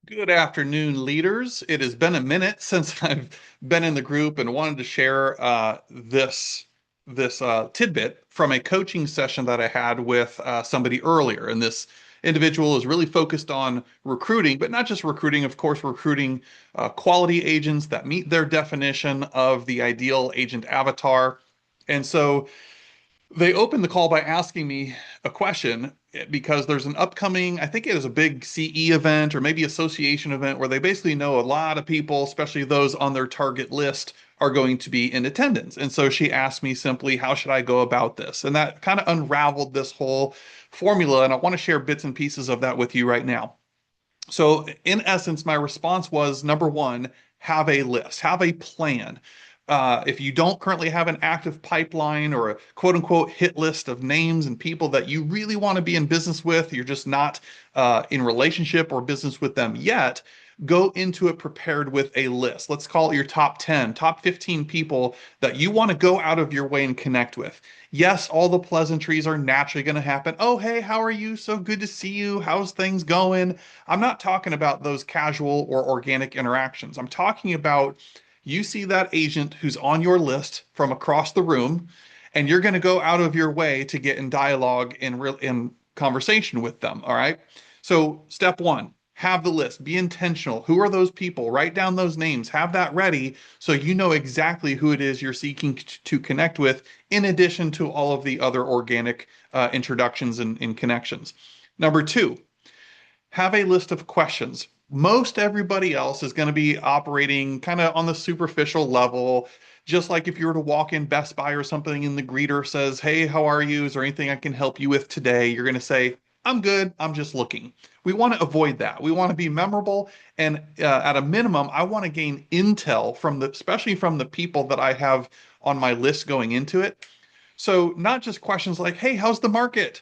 Good afternoon, leaders. It has been a minute since I've been in the group and wanted to share this tidbit from a coaching session that I had with somebody earlier. And this individual is really focused on recruiting, but not just recruiting, of course, recruiting quality agents that meet their definition of the ideal agent avatar. And so they opened the call by asking me a question because there's an upcoming, I think it is a big CE event or maybe association event where they basically know a lot of people, especially those on their target list, are going to be in attendance. And so she asked me simply, how should I go about this? And that kind of unraveled this whole formula. And I want to share bits and pieces of that with you right now. So, in essence, my response was number one, have a list, have a plan. If you don't currently have an active pipeline or a quote unquote hit list of names and people that you really want to be in business with, you're just not in relationship or business with them yet, go into it prepared with a list. Let's call it your top 10, top 15 people that you want to go out of your way and connect with. Yes, all the pleasantries are naturally going to happen. Oh, hey, how are you? So good to see you. How's things going? I'm not talking about those casual or organic interactions. I'm talking about you see that agent who's on your list from across the room, and you're going to go out of your way to get in dialogue in conversation with them. All right. So step one, have the list. Be intentional. Who are those people? Write down those names. Have that ready so you know exactly who it is you're seeking to connect with, in addition to all of the other organic introductions and connections. Number two, have a list of questions. Most everybody else is going to be operating kind of on the superficial level. Just like if you were to walk in Best Buy or something and the greeter says, hey, how are you? Is there anything I can help you with today? You're going to say, I'm good. I'm just looking. We want to avoid that. We want to be memorable. And at a minimum, I want to gain intel from especially from the people that I have on my list going into it. So not just questions like, hey, how's the market?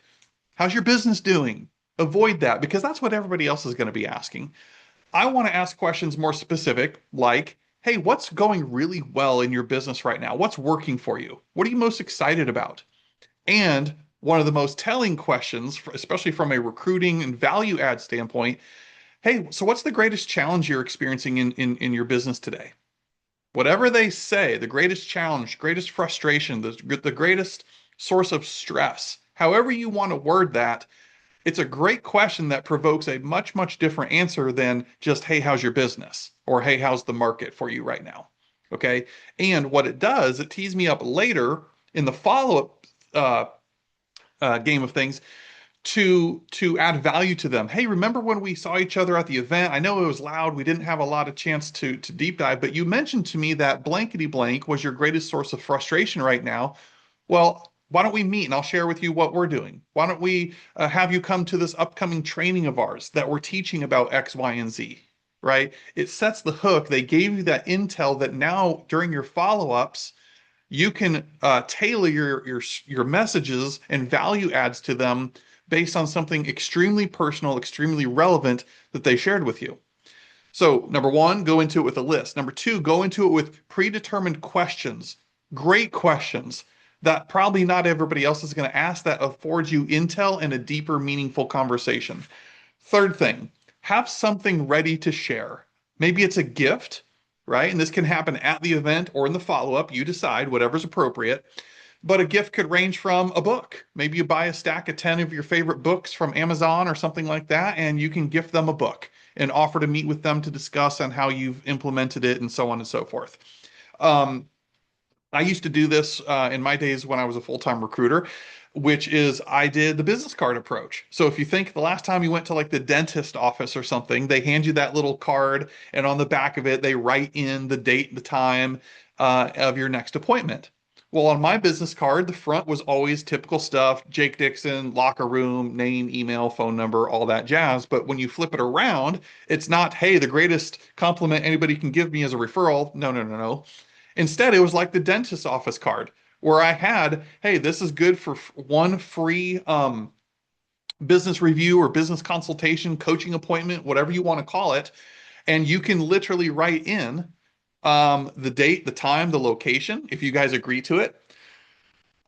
How's your business doing? Avoid that because that's what everybody else is going to be asking. I want to ask questions more specific, like, hey, what's going really well in your business right now? What's working for you? What are you most excited about? And one of the most telling questions, especially from a recruiting and value add standpoint, hey, so what's the greatest challenge you're experiencing in your business today? Whatever they say, the greatest challenge, greatest frustration, the greatest source of stress, however you want to word that, it's a great question that provokes a much, much different answer than just, hey, how's your business? Or, hey, how's the market for you right now? Okay. And what it does, it tees me up later in the follow-up game of things to add value to them. Hey, remember when we saw each other at the event? I know it was loud. We didn't have a lot of chance to deep dive, but you mentioned to me that blankety blank was your greatest source of frustration right now. Well, why don't we meet and I'll share with you what we're doing? Why don't we have you come to this upcoming training of ours that we're teaching about X, Y, and Z, right? It sets the hook. They gave you that intel that now during your follow-ups, you can tailor your messages and value adds to them based on something extremely personal, extremely relevant that they shared with you. So, number one, go into it with a list. Number two, go into it with predetermined questions, great questions that probably not everybody else is going to ask that affords you intel and a deeper, meaningful conversation. Third thing, have something ready to share. Maybe it's a gift, right? And this can happen at the event or in the follow up. You decide whatever's appropriate. But a gift could range from a book. Maybe you buy a stack of 10 of your favorite books from Amazon or something like that, and you can gift them a book and offer to meet with them to discuss on how you've implemented it and so on and so forth. Um, I used to do this in my days when I was a full-time recruiter, which is I did the business card approach. So if you think the last time you went to like the dentist office or something, they hand you that little card, and on the back of it, they write in the date, the time of your next appointment. Well, on my business card, the front was always typical stuff, Jake Dixon, locker room, name, email, phone number, all that jazz. But when you flip it around, it's not, hey, the greatest compliment anybody can give me is a referral. No, no, no, no. Instead, it was like the dentist's office card where I had, hey, this is good for one free business review or business consultation, coaching appointment, whatever you want to call it. And you can literally write in the date, the time, the location, if you guys agree to it.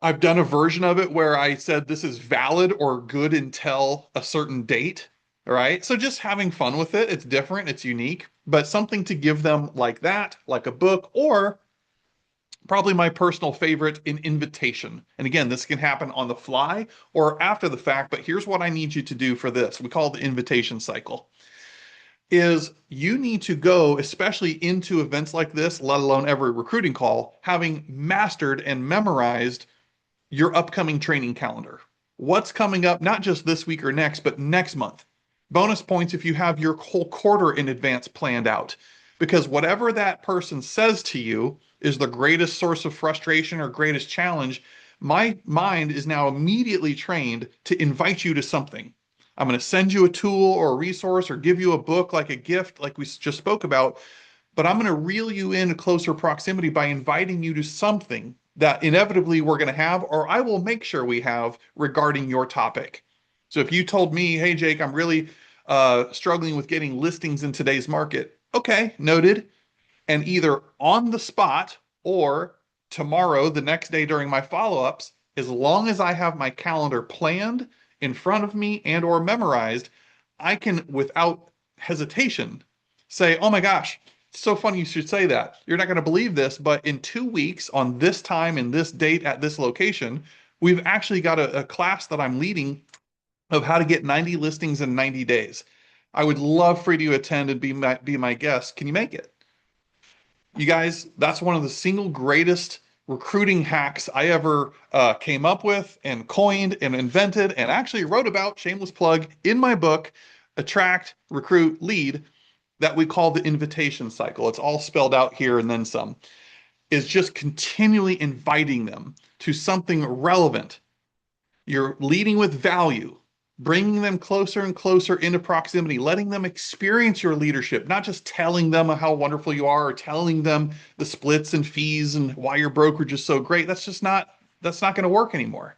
I've done a version of it where I said this is valid or good until a certain date. All right. So just having fun with it. It's different, it's unique, but something to give them like that, like a book, or probably my personal favorite, an invitation. And again, this can happen on the fly or after the fact, but here's what I need you to do for this. We call it the invitation cycle. Is you need to go, especially into events like this, let alone every recruiting call, having mastered and memorized your upcoming training calendar. What's coming up, not just this week or next, but next month. Bonus points if you have your whole quarter in advance planned out. Because whatever that person says to you is the greatest source of frustration or greatest challenge, my mind is now immediately trained to invite you to something. I'm going to send you a tool or a resource or give you a book like a gift, like we just spoke about, but I'm going to reel you in a closer proximity by inviting you to something that inevitably we're going to have, or I will make sure we have regarding your topic. So if you told me, hey, Jake, I'm really struggling with getting listings in today's market. Okay, noted. And either on the spot or tomorrow, the next day during my follow-ups, as long as I have my calendar planned in front of me and or memorized, I can, without hesitation, say, oh my gosh, it's so funny you should say that. You're not going to believe this, but in 2 weeks on this time and this date at this location, we've actually got a class that I'm leading of how to get 90 listings in 90 days. I would love for you to attend and be my guest. Can you make it? You guys, that's one of the single greatest recruiting hacks I ever came up with and coined and invented and actually wrote about, shameless plug, in my book, Attract, Recruit, Lead, that we call the invitation cycle. It's all spelled out here and then some, is just continually inviting them to something relevant. You're leading with value, bringing them closer and closer into proximity, letting them experience your leadership, not just telling them how wonderful you are or telling them the splits and fees and why your brokerage is so great. That's not going to work anymore,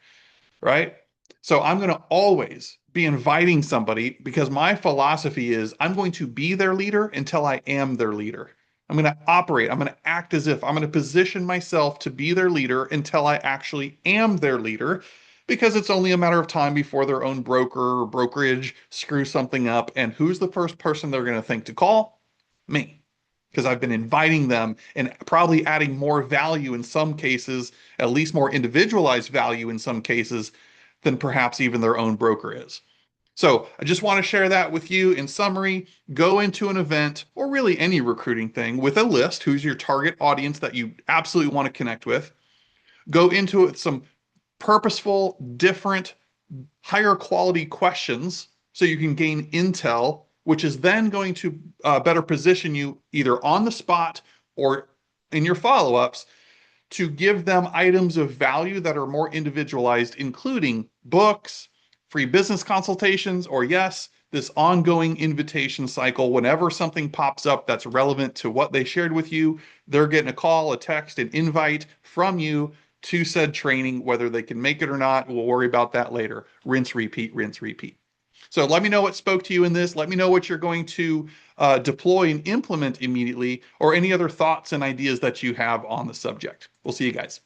right? So I'm going to always be inviting somebody because my philosophy is I'm going to be their leader until I am their leader. I'm going to operate. I'm going to act as if I'm going to position myself to be their leader until I actually am their leader because it's only a matter of time before their own broker or brokerage screws something up. And who's the first person they're going to think to call? Me. Because I've been inviting them and probably adding more value in some cases, at least more individualized value in some cases, than perhaps even their own broker is. So I just want to share that with you. In summary, go into an event or really any recruiting thing with a list. Who's your target audience that you absolutely want to connect with? Go into it with some purposeful, different, higher quality questions so you can gain intel, which is then going to better position you either on the spot or in your follow-ups to give them items of value that are more individualized, including books, free business consultations, or yes, this ongoing invitation cycle. Whenever something pops up that's relevant to what they shared with you, they're getting a call, a text, an invite from you to said training. Whether they can make it or not, we'll worry about that later. Rinse, repeat, rinse, repeat. So let me know what spoke to you in this. Let me know what you're going to deploy and implement immediately, or any other thoughts and ideas that you have on the subject. We'll see you guys.